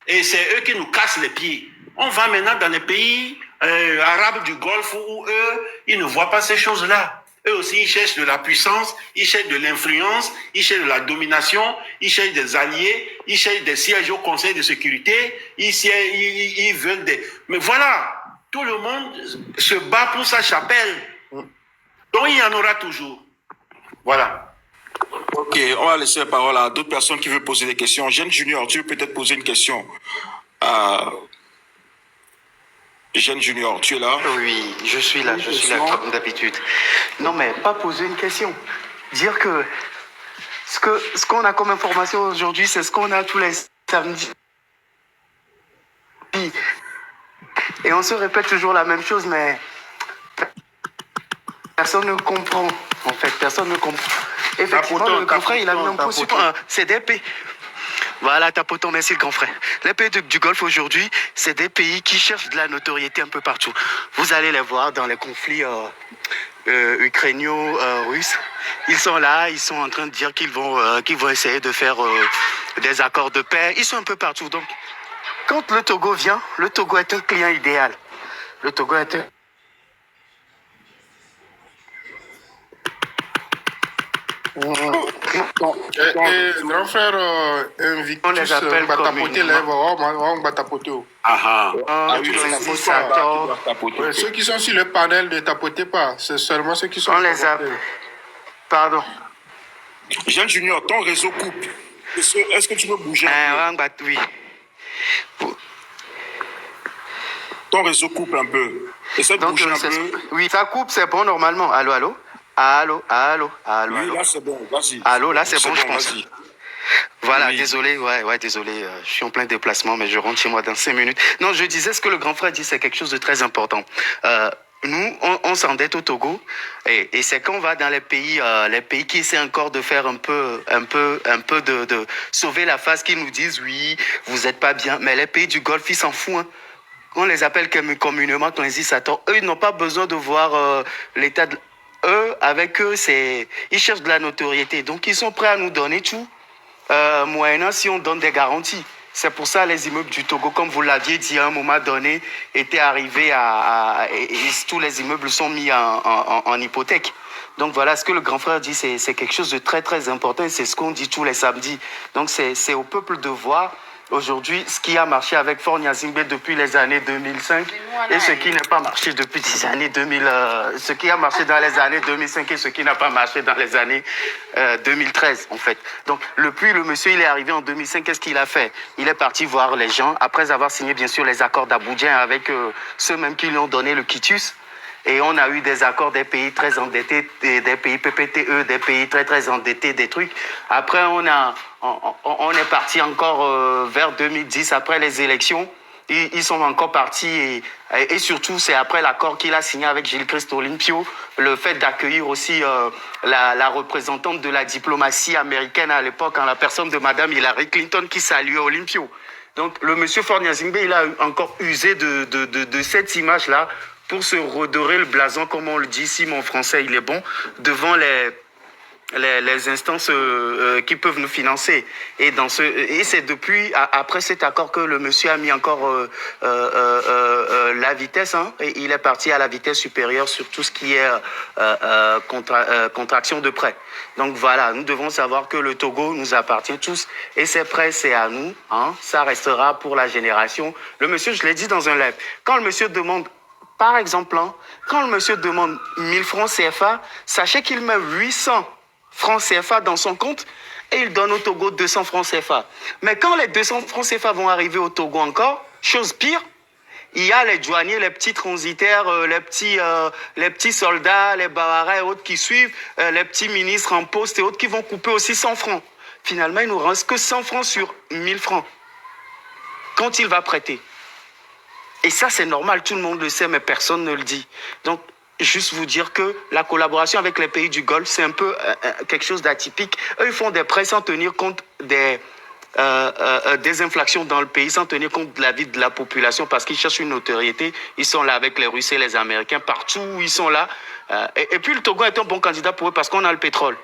Et c'est eux qui nous cassent les pieds. On va maintenant dans les pays arabes du Golfe où eux, ils ne voient pas ces choses-là. Eux aussi, ils cherchent de la puissance, ils cherchent de l'influence, ils cherchent de la domination, ils cherchent des alliés, ils cherchent des sièges au Conseil de sécurité, ils veulent des... Mais voilà, tout le monde se bat pour sa chapelle. Donc, il y en aura toujours. Voilà. Ok, on va laisser la parole à d'autres personnes qui veulent poser des questions. Jeune Junior, tu veux peut-être poser une question. Jeune Junior, tu es là? Oui, je suis là comme d'habitude. Non, mais pas poser une question. Dire que ce qu'on a comme information aujourd'hui, c'est ce qu'on a tous les samedis. Et on se répète toujours la même chose, mais personne ne comprend. En fait, personne ne comprend. Effectivement, le grand frère, il a mis un point sur un CDP. Voilà, tapoton, merci le grand frère. Les pays du Golfe aujourd'hui, c'est des pays qui cherchent de la notoriété un peu partout. Vous allez les voir dans les conflits ukrainio-russes. Ils sont là, ils sont en train de dire qu'ils vont essayer de faire des accords de paix. Ils sont un peu partout. Donc, quand le Togo vient, le Togo est un client idéal. Le Togo est un... Grand frère, On les appelle on va tapoter. Ceux qui sont sur le panel, ne tapotez pas. C'est seulement ceux qui sont... On les appelle. Pardon. Jeune Junior, ton réseau coupe. Est-ce que tu veux bouger Oui. Ton réseau coupe un peu. Essaie de bouger un peu. Oui, ça coupe, c'est bon normalement. Allô, allô? Allô, allô, allô, Oui, allô. là, c'est bon, vas-y. Allô, là, c'est bon, je pense. vas-y. Voilà, Oui. désolé, désolé, je suis en plein déplacement, mais je rentre chez moi dans 5 minutes. Non, je disais ce que le grand frère dit, c'est quelque chose de très important. Nous, on s'endette au Togo, et c'est quand on va dans les pays qui essaient encore de faire un peu de sauver la face, qui nous disent oui, vous n'êtes pas bien, mais les pays du Golfe, ils s'en foutent, hein. On les appelle communément transisateurs. Eux, ils n'ont pas besoin de voir l'état de... Eux, avec eux, ils cherchent de la notoriété. Donc, ils sont prêts à nous donner tout, moyennant si on donne des garanties. C'est pour ça les immeubles du Togo, comme vous l'aviez dit à un moment donné, étaient arrivés et tous les immeubles sont mis en hypothèque. Donc voilà, ce que le grand frère dit, c'est quelque chose de très très important et c'est ce qu'on dit tous les samedis. Donc c'est au peuple de voir aujourd'hui ce qui a marché avec Faure Gnassingbé depuis les années 2005 et ce qui n'a pas marché depuis les années 2000, ce qui a marché dans les années 2005 et ce qui n'a pas marché dans les années 2013 en fait. Donc le monsieur il est arrivé en 2005, qu'est-ce qu'il a fait? Il est parti voir les gens après avoir signé bien sûr les accords d'Abidjan avec ceux mêmes qui lui ont donné le quitus. Et on a eu des accords des pays très endettés, des pays PPTE, des pays très très endettés, des trucs. Après, on est parti encore vers 2010, après les élections. Ils sont encore partis et surtout, c'est après l'accord qu'il a signé avec Gilles Christ Olympio, le fait d'accueillir aussi la représentante de la diplomatie américaine à l'époque, en la personne de Madame Hillary Clinton qui saluait Olympio. Donc, le monsieur Faure Gnassingbé, il a encore usé de cette image-là pour se redorer le blason, comme on le dit, si mon français il est bon, devant les instances qui peuvent nous financer. Et c'est depuis, après cet accord, que le monsieur a mis encore la vitesse, hein, et il est parti à la vitesse supérieure sur tout ce qui est contraction de prêt. Donc voilà, nous devons savoir que le Togo nous appartient tous, et ces prêts, c'est à nous, hein, ça restera pour la génération. Le monsieur, je l'ai dit dans un live, quand le monsieur demande, par exemple, hein, quand le monsieur demande 1000 francs CFA, sachez qu'il met 800 francs CFA dans son compte et il donne au Togo 200 francs CFA. Mais quand les 200 francs CFA vont arriver au Togo encore, chose pire, il y a les douaniers, les petits transitaires, les petits soldats, les bavarets et autres qui suivent, les petits ministres en poste et autres qui vont couper aussi 100 francs. Finalement, il ne nous reste que 100 francs sur 1000 francs quand il va prêter. Et ça, c'est normal, tout le monde le sait, mais personne ne le dit. Donc, juste vous dire que la collaboration avec les pays du Golfe, c'est un peu quelque chose d'atypique. Eux, ils font des prêts sans tenir compte des inflations dans le pays, sans tenir compte de la vie de la population, parce qu'ils cherchent une notoriété. Ils sont là avec les Russes et les Américains, partout où ils sont là. Et puis, le Togo est un bon candidat pour eux parce qu'on a le pétrole.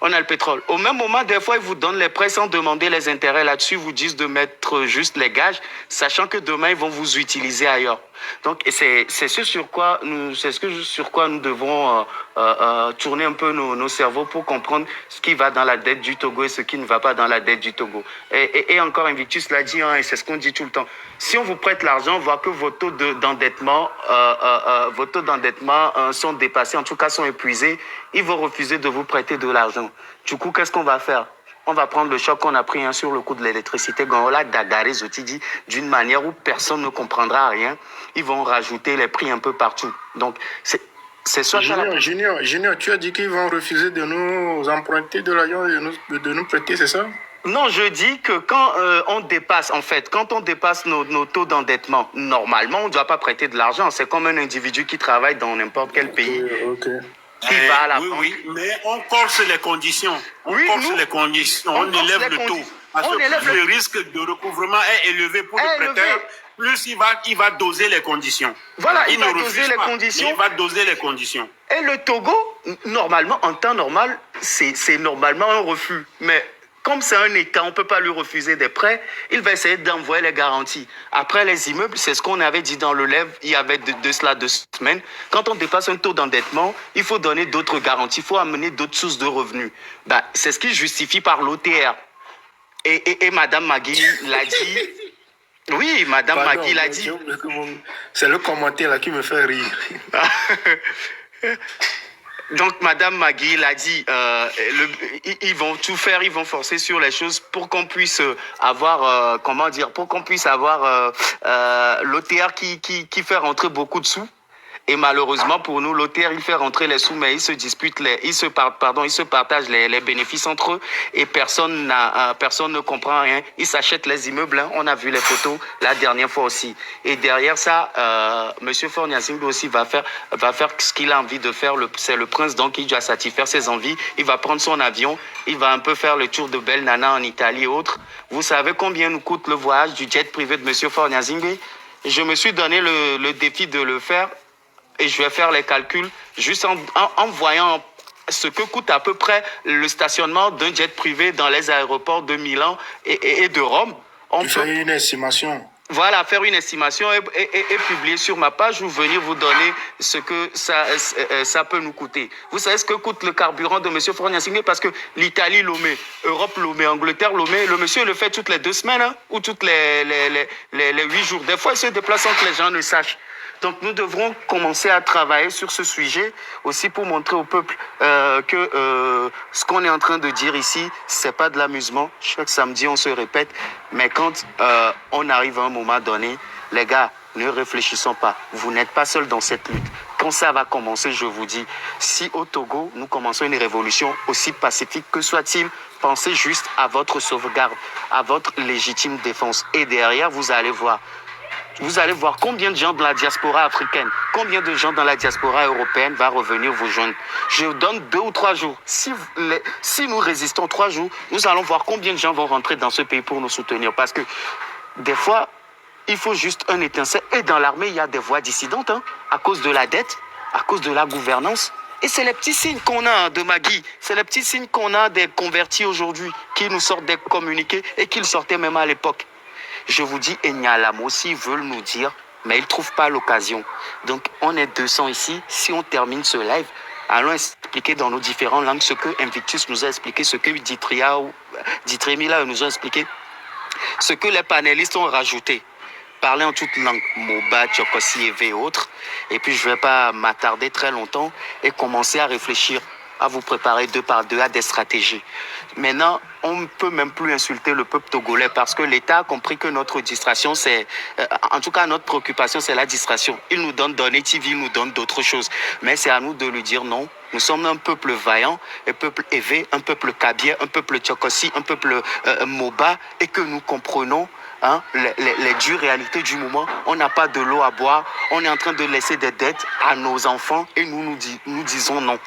On a le pétrole. Au même moment, des fois, ils vous donnent les prêts sans demander les intérêts là-dessus. Ils vous disent de mettre juste les gages, sachant que demain, ils vont vous utiliser ailleurs. Donc, c'est ce sur quoi nous devons tourner un peu nos cerveaux pour comprendre ce qui va dans la dette du Togo et ce qui ne va pas dans la dette du Togo. Et encore, Invictus l'a dit, hein, et c'est ce qu'on dit tout le temps. Si on vous prête l'argent, on voit que vos taux d'endettement sont dépassés, en tout cas sont épuisés. Ils vont refuser de vous prêter de l'argent. Du coup, qu'est-ce qu'on va faire? On va prendre le choc qu'on a pris sur le coût de l'électricité, Dagaré Zotidi, d'une manière où personne ne comprendra rien. Ils vont rajouter les prix un peu partout. Donc, c'est soit Junior, tu as dit qu'ils vont refuser de nous emprunter de l'argent et de nous prêter, c'est ça? Non, je dis que quand on dépasse nos taux d'endettement, normalement, on ne doit pas prêter de l'argent. C'est comme un individu qui travaille dans n'importe quel pays. Okay. Qui va à la oui, banque. oui, mais on corse les conditions. On élève le taux. Parce que plus le risque de recouvrement est élevé pour le prêteur, plus il va doser les conditions. Voilà, il va doser les conditions. Il va doser les conditions. Et le Togo, normalement, en temps normal, c'est normalement un refus. Mais comme c'est un État, on ne peut pas lui refuser des prêts, il va essayer d'envoyer les garanties. Après, les immeubles, c'est ce qu'on avait dit dans le live, il y avait de cela 2 semaines. Quand on dépasse un taux d'endettement, il faut donner d'autres garanties, il faut amener d'autres sources de revenus. C'est ce qui justifie par l'OTR. Et Madame Magui l'a dit. Oui, Madame Magui l'a dit. C'est le commentaire là qui me fait rire. Donc, Madame Magui l'a dit, ils vont tout faire, ils vont forcer sur les choses pour qu'on puisse avoir, l'OTR qui fait rentrer beaucoup de sous. Et malheureusement pour nous, l'OTR, il fait rentrer les sous, mais ils se partagent les bénéfices entre eux et personne ne comprend rien. Ils s'achètent les immeubles, hein. On a vu les photos la dernière fois aussi. Et derrière ça, Monsieur Forniasingbe aussi va faire ce qu'il a envie de faire. C'est le prince, donc il doit satisfaire ses envies. Il va prendre son avion, il va un peu faire le tour de Belle Nana en Italie et autres. Vous savez combien nous coûte le voyage du jet privé de Monsieur Forniasingbe? Je me suis donné le défi de le faire. Et je vais faire les calculs juste en voyant ce que coûte à peu près le stationnement d'un jet privé dans les aéroports de Milan et de Rome. On peut une estimation. Voilà, faire une estimation et publier sur ma page ou venir vous donner ce que ça peut nous coûter. Vous savez ce que coûte le carburant de M. Forniasingbe parce que l'Italie, Lomé, Europe, Lomé, Angleterre, Lomé, le monsieur le fait toutes les 2 semaines hein, ou toutes les 8 jours. Des fois, il se déplace sans que les gens ne sachent. Donc nous devrons commencer à travailler sur ce sujet aussi pour montrer au peuple que ce qu'on est en train de dire ici, c'est pas de l'amusement. Chaque samedi, on se répète. Mais quand on arrive à un moment donné, les gars, ne réfléchissons pas. Vous n'êtes pas seuls dans cette lutte. Quand ça va commencer, je vous dis, si au Togo, nous commençons une révolution aussi pacifique que soit-il, pensez juste à votre sauvegarde, à votre légitime défense. Et derrière, vous allez voir combien de gens de la diaspora africaine, combien de gens dans la diaspora européenne va revenir vous joindre. Je vous donne 2 ou 3 jours. Si nous résistons 3 jours, nous allons voir combien de gens vont rentrer dans ce pays pour nous soutenir. Parce que des fois, il faut juste un étincelle. Et dans l'armée, il y a des voix dissidentes hein, à cause de la dette, à cause de la gouvernance. Et c'est les petits signes qu'on a de Magui. C'est les petits signes qu'on a des convertis aujourd'hui qui nous sortent des communiqués et qu'ils sortaient même à l'époque. Je vous dis, Enyalamo aussi veulent nous dire, mais ils ne trouvent pas l'occasion. Donc, on est 200 ici. Si on termine ce live, allons expliquer dans nos différentes langues ce que Invictus nous a expliqué, ce que Ditrimila nous a expliqué, ce que les panélistes ont rajouté. Parler en toute langue, Moba, Tchokosi, Eve et autres. Et puis, je ne vais pas m'attarder très longtemps et commencer à réfléchir, à vous préparer 2 par 2 à des stratégies. Maintenant, on ne peut même plus insulter le peuple togolais parce que l'État a compris que notre distraction, en tout cas notre préoccupation, c'est la distraction. Il nous donne Donné TV, il nous donne d'autres choses. Mais c'est à nous de lui dire non. Nous sommes un peuple vaillant, un peuple éveillé, un peuple kabia, un peuple tchokosi, un peuple moba et que nous comprenons hein, les dures réalités du moment. On n'a pas de l'eau à boire, on est en train de laisser des dettes à nos enfants et nous disons non.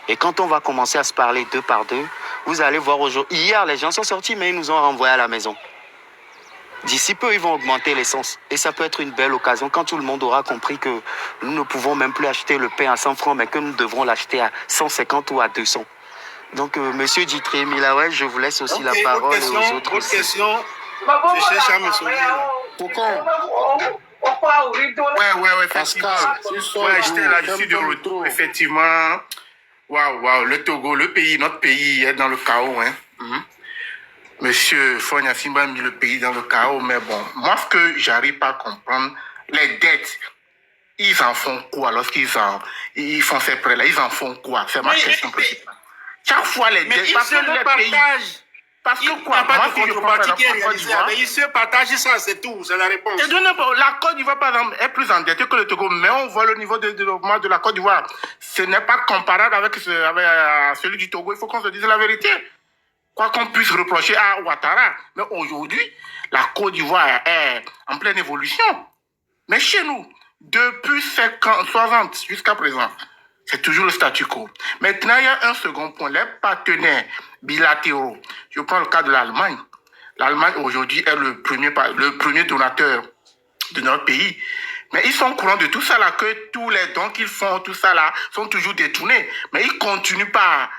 Et quand on va commencer à se parler 2 par 2, vous allez voir aujourd'hui. Hier, les gens sont sortis, mais ils nous ont renvoyés à la maison. D'ici peu, ils vont augmenter l'essence. Et ça peut être une belle occasion quand tout le monde aura compris que nous ne pouvons même plus acheter le pain à 100 francs, mais que nous devrons l'acheter à 150 ou à 200. Donc, monsieur Ditré Milaway, je vous laisse aussi la parole aux autres. Autre question. Je cherche à me sauver. Pourquoi? Ouais, effectivement. Ouais, j'étais là, je suis de retour. Effectivement. Waouh, le Togo, notre pays est dans le chaos, hein. Monsieur Forniasingbe a mis le pays dans le chaos, mais bon, moi, ce que j'arrive pas à comprendre, les dettes, ils en font quoi lorsqu'ils ils font ces prêts-là, ils en font quoi? C'est ma question principale. Chaque fois, les dettes, parce que les pays... Parce que quoi? Moi, si je prends la Côte d'Ivoire, ils se partagent ça, c'est tout, c'est la réponse. La Côte d'Ivoire, par exemple, est plus endettée que le Togo, mais on voit le niveau de développement de la Côte d'Ivoire. Ce n'est pas comparable avec celui du Togo, il faut qu'on se dise la vérité. Quoi qu'on puisse reprocher à Ouattara, mais aujourd'hui, la Côte d'Ivoire est en pleine évolution. Mais chez nous, depuis 60 jusqu'à présent, c'est toujours le statu quo. Maintenant, il y a un second point. Les partenaires bilatéraux. Je prends le cas de l'Allemagne. L'Allemagne, aujourd'hui, est le premier donateur de notre pays. Mais ils sont au courant de tout ça là, que tous les dons qu'ils font, tout ça là, sont toujours détournés. Mais ils continuent pas à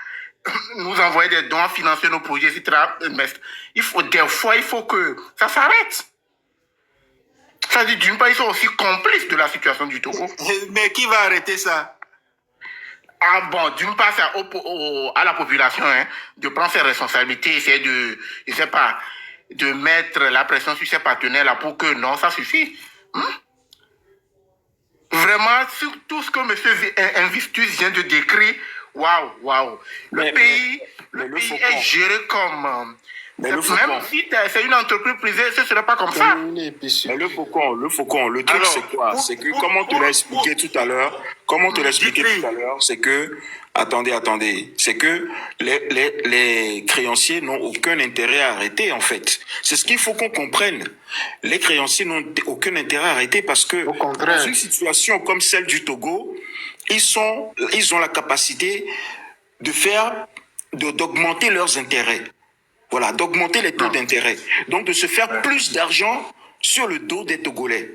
nous envoyer des dons, à financer nos projets, etc. Mais des fois, il faut que ça s'arrête. Ça dit, d'une part, ils sont aussi complices de la situation du Togo. Mais qui va arrêter ça? Ah bon, d'une part, c'est à la population hein, de prendre ses responsabilités, essayer de mettre la pression sur ses partenaires là pour que non, ça suffit. Vraiment, sur tout ce que M. Invictus vient de décrire, waouh. Le pays est géré comme Mais le Même faucon, si c'est une entreprise privée, ce ne serait pas comme ça. mais le faucon, le truc Alors, c'est quoi? C'est que, comme on te l'a expliqué tout à l'heure, c'est que, attendez, c'est que les créanciers n'ont aucun intérêt à arrêter, en fait. C'est ce qu'il faut qu'on comprenne. Les créanciers n'ont aucun intérêt à arrêter parce que, Au contraire. dans une situation comme celle du Togo, ils ont la capacité d'augmenter leurs intérêts. Voilà, d'augmenter les taux d'intérêt. Donc, de se faire plus d'argent sur le dos des Togolais.